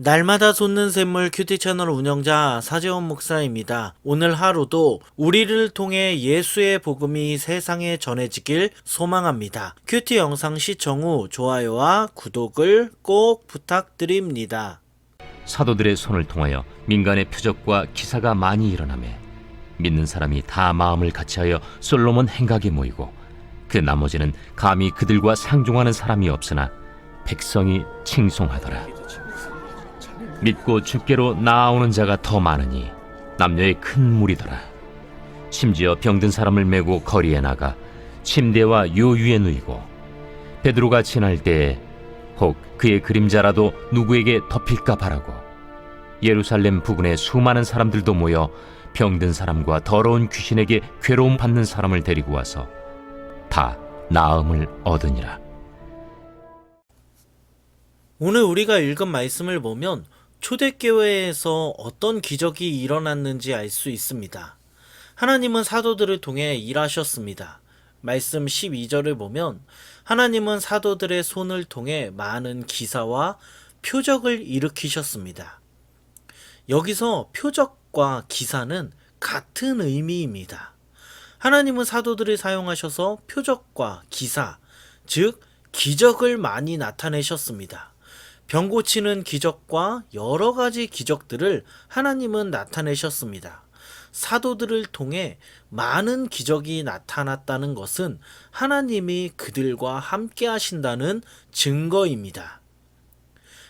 날마다 솟는 샘물 큐티 채널 운영자 사재원 목사입니다. 오늘 하루도 우리를 통해 예수의 복음이 세상에 전해지길 소망합니다. 큐티 영상 시청 후 좋아요와 구독을 꼭 부탁드립니다. 사도들의 손을 통하여 민간의 표적과 기사가 많이 일어나매 믿는 사람이 다 마음을 같이하여 솔로몬 행각에 모이고 그 나머지는 감히 그들과 상종하는 사람이 없으나 백성이 칭송하더라. 믿고 주께로 나아오는 자가 더 많으니 남녀의 큰 무리더라. 심지어 병든 사람을 메고 거리에 나가 침대와 요 위에 누이고 베드로가 지날 때에 혹 그의 그림자라도 누구에게 덮일까 바라고 예루살렘 부근에 수많은 사람들도 모여 병든 사람과 더러운 귀신에게 괴로움 받는 사람을 데리고 와서 다 나음을 얻으니라. 오늘 우리가 읽은 말씀을 보면 초대교회에서 어떤 기적이 일어났는지 알 수 있습니다. 하나님은 사도들을 통해 일하셨습니다. 말씀 12절을 보면 하나님은 사도들의 손을 통해 많은 기사와 표적을 일으키셨습니다. 여기서 표적과 기사는 같은 의미입니다. 하나님은 사도들을 사용하셔서 표적과 기사, 즉 기적을 많이 나타내셨습니다. 병 고치는 기적과 여러 가지 기적들을 하나님은 나타내셨습니다. 사도들을 통해 많은 기적이 나타났다는 것은 하나님이 그들과 함께 하신다는 증거입니다.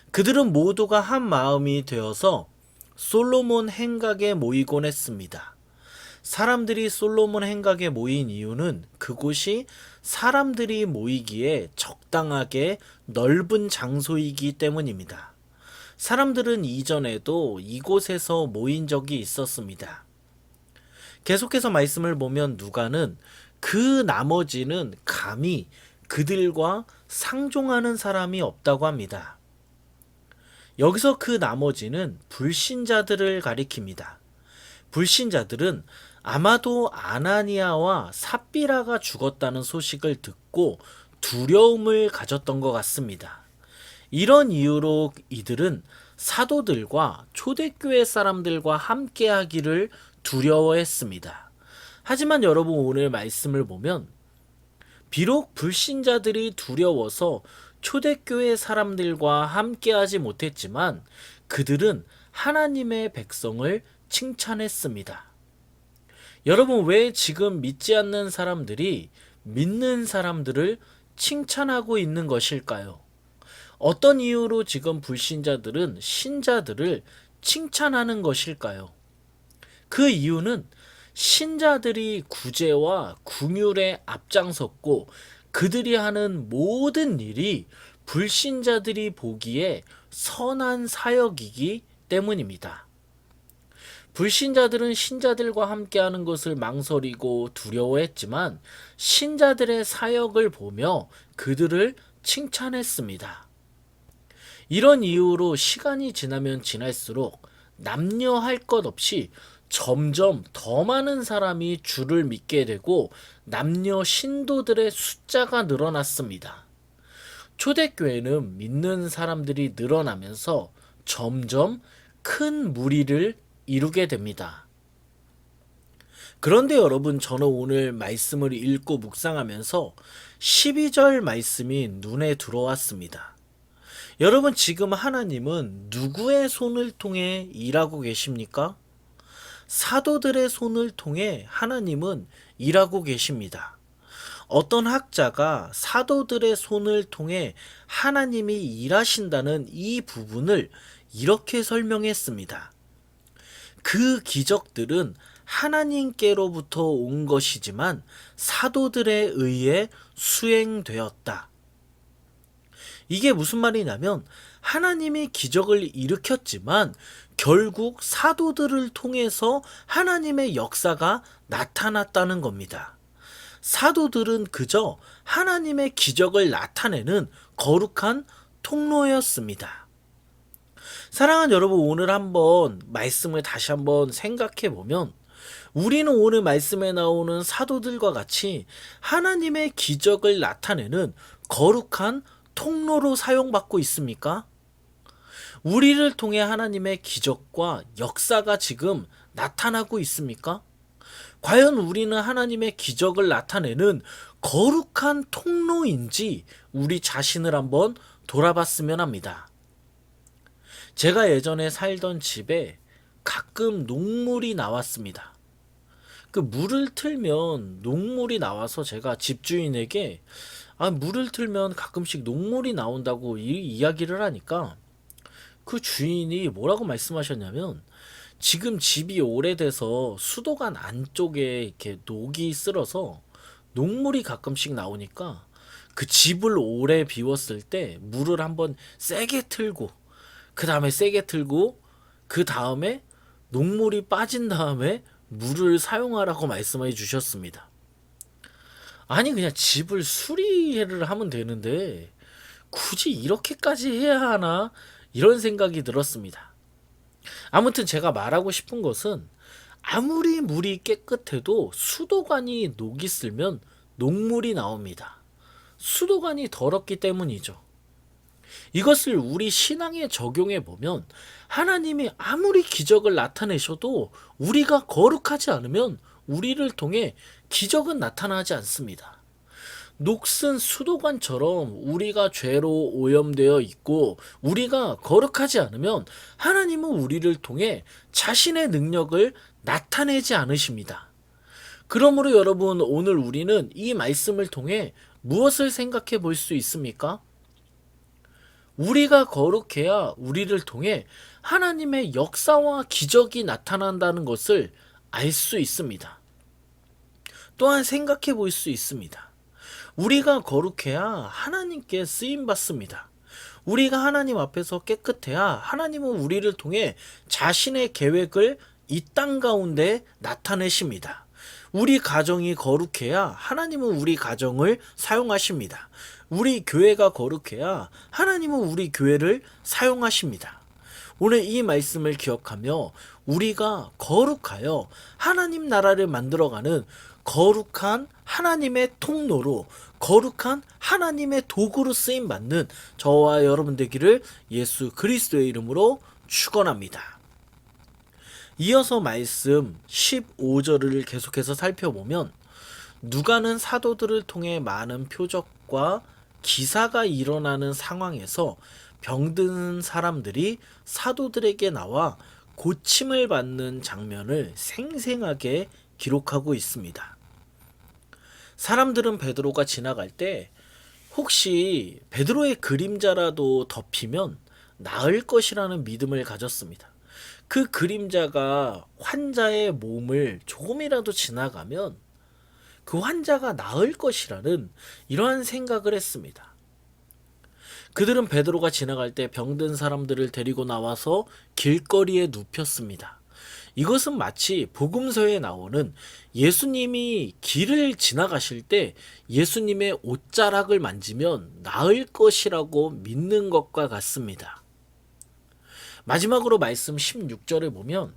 그들은 모두가 한 마음이 되어서 솔로몬 행각에 모이곤 했습니다. 사람들이 솔로몬 행각에 모인 이유는 그곳이 사람들이 모이기에 적당하게 넓은 장소이기 때문입니다. 사람들은 이전에도 이곳에서 모인 적이 있었습니다. 계속해서 말씀을 보면 누가는 그 나머지는 감히 그들과 상종하는 사람이 없다고 합니다. 여기서 그 나머지는 불신자들을 가리킵니다. 불신자들은 아마도 아나니아와 삽비라가 죽었다는 소식을 듣고 두려움을 가졌던 것 같습니다. 이런 이유로 이들은 사도들과 초대교회 사람들과 함께 하기를 두려워했습니다. 하지만 여러분 오늘 말씀을 보면 비록 불신자들이 두려워서 초대교회 사람들과 함께 하지 못했지만 그들은 하나님의 백성을 칭찬했습니다. 여러분 왜 지금 믿지 않는 사람들이 믿는 사람들을 칭찬하고 있는 것일까요? 어떤 이유로 지금 불신자들은 신자들을 칭찬하는 것일까요? 그 이유는 신자들이 구제와 긍휼에 앞장섰고 그들이 하는 모든 일이 불신자들이 보기에 선한 사역이기 때문입니다. 불신자들은 신자들과 함께하는 것을 망설이고 두려워했지만 신자들의 사역을 보며 그들을 칭찬했습니다. 이런 이유로 시간이 지나면 지날수록 남녀 할 것 없이 점점 더 많은 사람이 주를 믿게 되고 남녀 신도들의 숫자가 늘어났습니다. 초대교회는 믿는 사람들이 늘어나면서 점점 큰 무리를 이루게 됩니다. 그런데 여러분 저는 오늘 말씀을 읽고 묵상하면서 12절 말씀이 눈에 들어왔습니다. 여러분 지금 하나님은 누구의 손을 통해 일하고 계십니까? 사도들의 손을 통해 하나님은 일하고 계십니다. 어떤 학자가 사도들의 손을 통해 하나님이 일하신다는 이 부분을 이렇게 설명했습니다. 그 기적들은 하나님께로부터 온 것이지만 사도들에 의해 수행되었다. 이게 무슨 말이냐면 하나님이 기적을 일으켰지만 결국 사도들을 통해서 하나님의 역사가 나타났다는 겁니다. 사도들은 그저 하나님의 기적을 나타내는 거룩한 통로였습니다. 사랑하는 여러분 오늘 한번 말씀을 다시 한번 생각해 보면 우리는 오늘 말씀에 나오는 사도들과 같이 하나님의 기적을 나타내는 거룩한 통로로 사용받고 있습니까? 우리를 통해 하나님의 기적과 역사가 지금 나타나고 있습니까? 과연 우리는 하나님의 기적을 나타내는 거룩한 통로인지 우리 자신을 한번 돌아봤으면 합니다. 제가 예전에 살던 집에 가끔 녹물이 나왔습니다. 그 물을 틀면 녹물이 나와서 제가 집주인에게 물을 틀면 가끔씩 녹물이 나온다고 이야기를 하니까 그 주인이 뭐라고 말씀하셨냐면, 지금 집이 오래돼서 수도관 안쪽에 이렇게 녹이 쓸어서 녹물이 가끔씩 나오니까 그 집을 오래 비웠을 때 물을 한번 세게 틀고 그 다음에 세게 틀고 그 다음에 녹물이 빠진 다음에 물을 사용하라고 말씀해 주셨습니다. 아니 그냥 집을 수리를 하면 되는데 굳이 이렇게까지 해야 하나, 이런 생각이 들었습니다. 아무튼 제가 말하고 싶은 것은, 아무리 물이 깨끗해도 수도관이 녹이 슬면 녹물이 나옵니다. 수도관이 더럽기 때문이죠. 이것을 우리 신앙에 적용해 보면, 하나님이 아무리 기적을 나타내셔도 우리가 거룩하지 않으면 우리를 통해 기적은 나타나지 않습니다. 녹슨 수도관처럼 우리가 죄로 오염되어 있고 우리가 거룩하지 않으면 하나님은 우리를 통해 자신의 능력을 나타내지 않으십니다. 그러므로 여러분, 오늘 우리는 이 말씀을 통해 무엇을 생각해 볼 수 있습니까? 우리가 거룩해야 우리를 통해 하나님의 역사와 기적이 나타난다는 것을 알 수 있습니다. 또한 생각해 볼 수 있습니다. 우리가 거룩해야 하나님께 쓰임 받습니다. 우리가 하나님 앞에서 깨끗해야 하나님은 우리를 통해 자신의 계획을 이 땅 가운데 나타내십니다. 우리 가정이 거룩해야 하나님은 우리 가정을 사용하십니다. 우리 교회가 거룩해야 하나님은 우리 교회를 사용하십니다. 오늘 이 말씀을 기억하며 우리가 거룩하여 하나님 나라를 만들어가는 거룩한 하나님의 통로로, 거룩한 하나님의 도구로 쓰임받는 저와 여러분 되기를 예수 그리스도의 이름으로 축원합니다. 이어서 말씀 15절을 계속해서 살펴보면, 누가는 사도들을 통해 많은 표적과 기사가 일어나는 상황에서 병든 사람들이 사도들에게 나와 고침을 받는 장면을 생생하게 기록하고 있습니다. 사람들은 베드로가 지나갈 때 혹시 베드로의 그림자라도 덮이면 나을 것이라는 믿음을 가졌습니다. 그 그림자가 환자의 몸을 조금이라도 지나가면 그 환자가 나을 것이라는 이러한 생각을 했습니다. 그들은 베드로가 지나갈 때 병든 사람들을 데리고 나와서 길거리에 눕혔습니다. 이것은 마치 복음서에 나오는 예수님이 길을 지나가실 때 예수님의 옷자락을 만지면 나을 것이라고 믿는 것과 같습니다. 마지막으로 말씀 16절을 보면,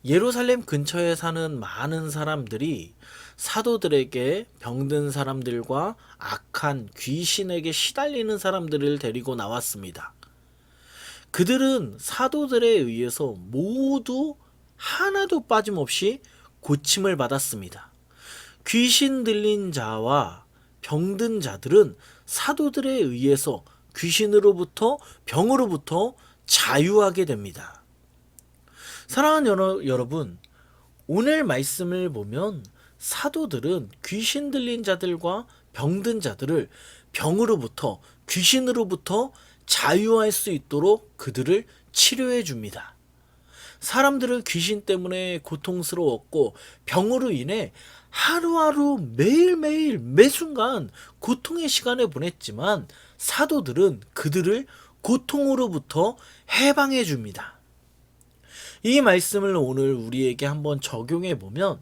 예루살렘 근처에 사는 많은 사람들이 사도들에게 병든 사람들과 악한 귀신에게 시달리는 사람들을 데리고 나왔습니다. 그들은 사도들에 의해서 모두 하나도 빠짐없이 고침을 받았습니다. 귀신 들린 자와 병든 자들은 사도들에 의해서 귀신으로부터, 병으로부터 자유하게 됩니다. 사랑하는 여러분, 오늘 말씀을 보면 사도들은 귀신 들린 자들과 병든 자들을 병으로부터, 귀신으로부터 자유할 수 있도록 그들을 치료해 줍니다. 사람들은 귀신 때문에 고통스러웠고 병으로 인해 하루하루 매일매일 매순간 고통의 시간을 보냈지만, 사도들은 그들을 고통으로부터 해방해 줍니다. 이 말씀을 오늘 우리에게 한번 적용해 보면,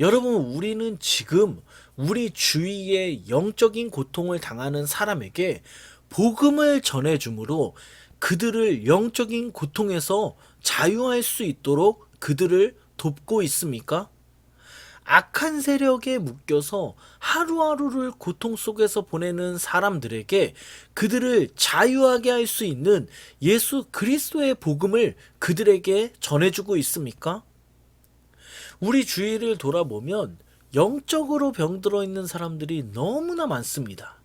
여러분, 우리는 지금 우리 주위에 영적인 고통을 당하는 사람에게 복음을 전해줌으로 그들을 영적인 고통에서 자유할 수 있도록 그들을 돕고 있습니까? 악한 세력에 묶여서 하루하루를 고통 속에서 보내는 사람들에게 그들을 자유하게 할 수 있는 예수 그리스도의 복음을 그들에게 전해주고 있습니까? 우리 주위를 돌아보면 영적으로 병들어 있는 사람들이 너무나 많습니다.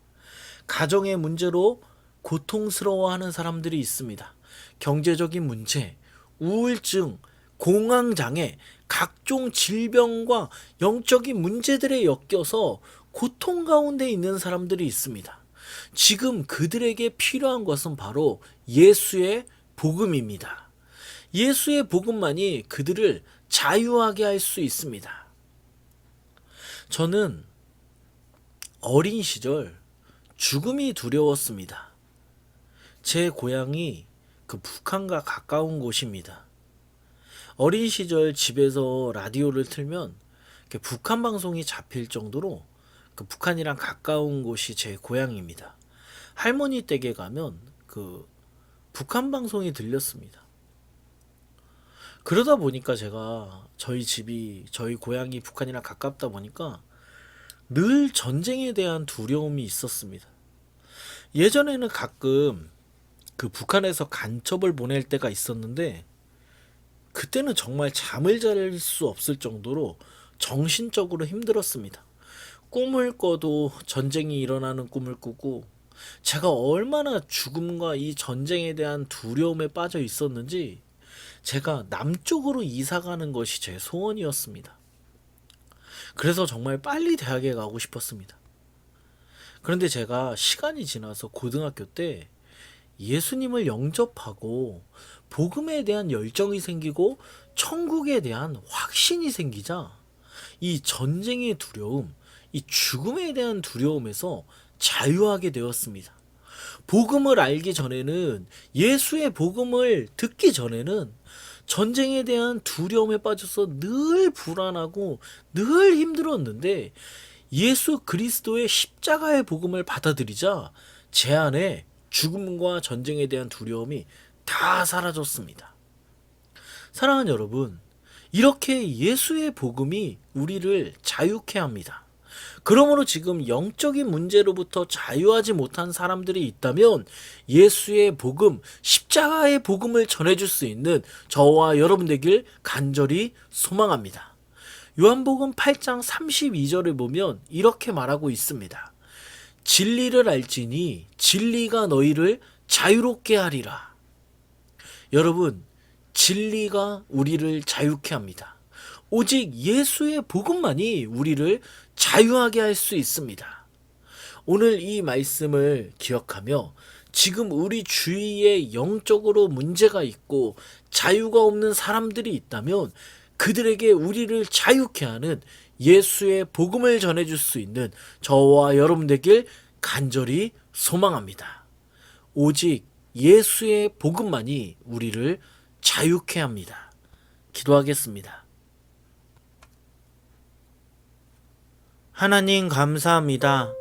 가정의 문제로 고통스러워하는 사람들이 있습니다. 경제적인 문제, 우울증, 공황장애, 각종 질병과 영적인 문제들에 엮여서 고통 가운데 있는 사람들이 있습니다. 지금 그들에게 필요한 것은 바로 예수의 복음입니다. 예수의 복음만이 그들을 자유하게 할 수 있습니다. 저는 어린 시절 죽음이 두려웠습니다. 제 고향이 그 북한과 가까운 곳입니다. 어린 시절 집에서 라디오를 틀면 북한 방송이 잡힐 정도로 그 북한이랑 가까운 곳이 제 고향입니다. 할머니 댁에 가면 그 북한 방송이 들렸습니다. 그러다 보니까 제가 저희 고향이 북한이랑 가깝다 보니까 늘 전쟁에 대한 두려움이 있었습니다. 예전에는 가끔 그 북한에서 간첩을 보낼 때가 있었는데 그때는 정말 잠을 잘 수 없을 정도로 정신적으로 힘들었습니다. 꿈을 꿔도 전쟁이 일어나는 꿈을 꾸고 제가 얼마나 죽음과 이 전쟁에 대한 두려움에 빠져 있었는지 제가 남쪽으로 이사 가는 것이 제 소원이었습니다. 그래서 정말 빨리 대학에 가고 싶었습니다. 그런데 제가 시간이 지나서 고등학교 때 예수님을 영접하고 복음에 대한 열정이 생기고 천국에 대한 확신이 생기자 이 전쟁의 두려움, 이 죽음에 대한 두려움에서 자유하게 되었습니다. 복음을 알기 전에는, 예수의 복음을 듣기 전에는 전쟁에 대한 두려움에 빠져서 늘 불안하고 늘 힘들었는데 예수 그리스도의 십자가의 복음을 받아들이자 제 안에 죽음과 전쟁에 대한 두려움이 다 사라졌습니다. 사랑하는 여러분, 이렇게 예수의 복음이 우리를 자유케 합니다. 그러므로 지금 영적인 문제로부터 자유하지 못한 사람들이 있다면 예수의 복음, 십자가의 복음을 전해줄 수 있는 저와 여러분 되길 간절히 소망합니다. 요한복음 8장 32절을 보면 이렇게 말하고 있습니다. 진리를 알지니 진리가 너희를 자유롭게 하리라. 여러분, 진리가 우리를 자유케 합니다. 오직 예수의 복음만이 우리를 자유하게 할 수 있습니다. 오늘 이 말씀을 기억하며 지금 우리 주위에 영적으로 문제가 있고 자유가 없는 사람들이 있다면 그들에게 우리를 자유케 하는 예수의 복음을 전해줄 수 있는 저와 여러분 되길 간절히 소망합니다. 오직 예수의 복음만이 우리를 자유케 합니다. 기도하겠습니다. 하나님 감사합니다.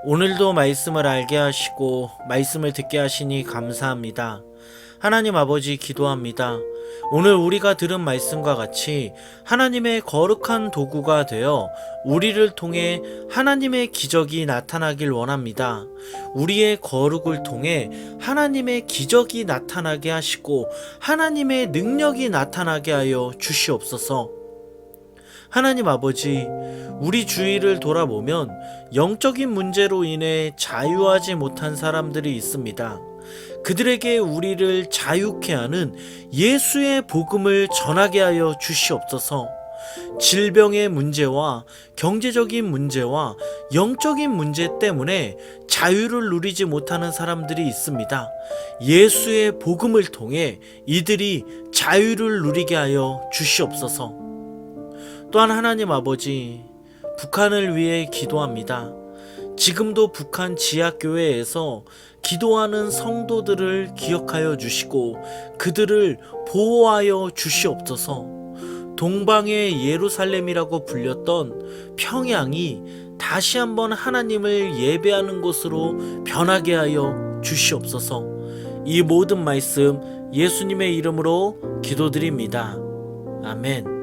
오늘도 말씀을 알게 하시고 말씀을 듣게 하시니 감사합니다. 하나님 아버지 기도합니다. 오늘 우리가 들은 말씀과 같이 하나님의 거룩한 도구가 되어 우리를 통해 하나님의 기적이 나타나길 원합니다. 우리의 거룩을 통해 하나님의 기적이 나타나게 하시고 하나님의 능력이 나타나게 하여 주시옵소서. 하나님 아버지, 우리 주위를 돌아보면 영적인 문제로 인해 자유하지 못한 사람들이 있습니다. 그들에게 우리를 자유케 하는 예수의 복음을 전하게 하여 주시옵소서. 질병의 문제와 경제적인 문제와 영적인 문제 때문에 자유를 누리지 못하는 사람들이 있습니다. 예수의 복음을 통해 이들이 자유를 누리게 하여 주시옵소서. 또한 하나님 아버지, 북한을 위해 기도합니다. 지금도 북한 지하교회에서 기도하는 성도들을 기억하여 주시고 그들을 보호하여 주시옵소서. 동방의 예루살렘이라고 불렸던 평양이 다시 한번 하나님을 예배하는 곳으로 변하게 하여 주시옵소서. 이 모든 말씀 예수님의 이름으로 기도드립니다. 아멘.